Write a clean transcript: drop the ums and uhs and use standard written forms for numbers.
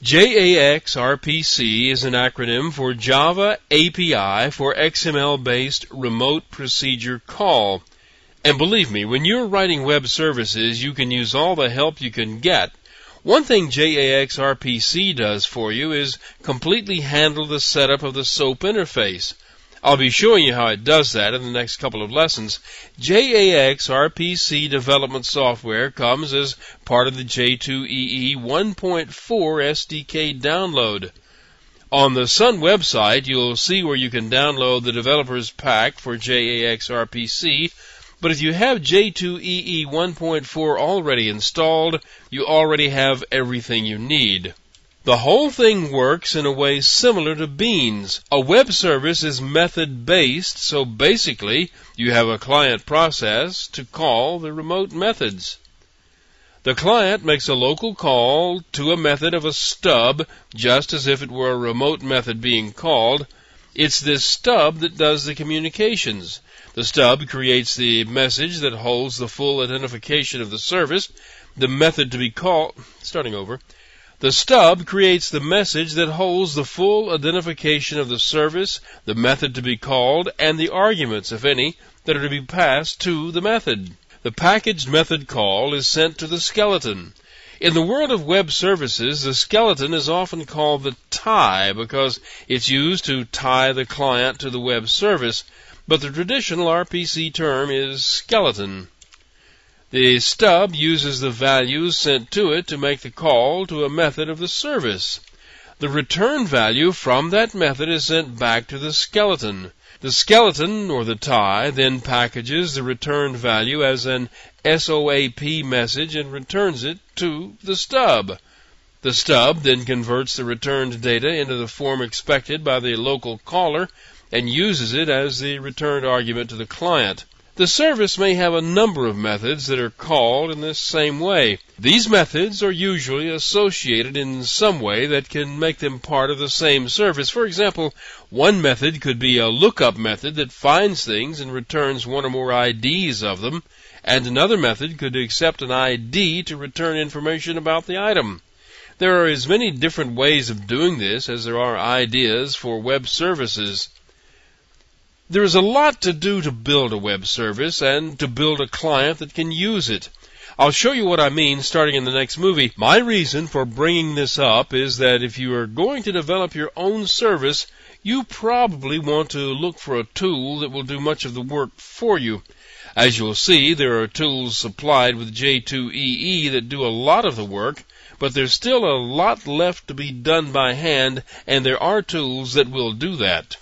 JAX RPC is an acronym for Java API for XML-based Remote Procedure Call. And believe me, when you're writing web services, you can use all the help you can get. One thing JAX RPC does for you is completely handle the setup of the SOAP interface. I'll be showing you how it does that in the next couple of lessons. JAX RPC development software comes as part of the J2EE 1.4 SDK download. On the Sun website, you'll see where you can download the developer's pack for JAX RPC, but if you have J2EE 1.4 already installed, you already have everything you need. The whole thing works in a way similar to Beans. A web service is method-based, so basically you have a client process to call the remote methods. The client makes a local call to a method of a stub, just as if it were a remote method being called. It's this stub that does the communications. The stub creates the message that holds the full identification of the service, the method to be called. The stub creates the message that holds the full identification of the service, the method to be called, and the arguments, if any, that are to be passed to the method. The packaged method call is sent to the skeleton. In the world of web services, the skeleton is often called the tie because it's used to tie the client to the web service, but the traditional RPC term is skeleton. The stub uses the values sent to it to make the call to a method of the service. The return value from that method is sent back to the skeleton. The skeleton, or the tie, then packages the returned value as an SOAP message and returns it to the stub. The stub then converts the returned data into the form expected by the local caller and uses it as the returned argument to the client. The service may have a number of methods that are called in this same way. These methods are usually associated in some way that can make them part of the same service. For example, one method could be a lookup method that finds things and returns one or more IDs of them, and another method could accept an ID to return information about the item. There are as many different ways of doing this as there are ideas for web services. There is a lot to do to build a web service and to build a client that can use it. I'll show you what I mean starting in the next movie. My reason for bringing this up is that if you are going to develop your own service, you probably want to look for a tool that will do much of the work for you. As you'll see, there are tools supplied with J2EE that do a lot of the work, but there's still a lot left to be done by hand, and there are tools that will do that.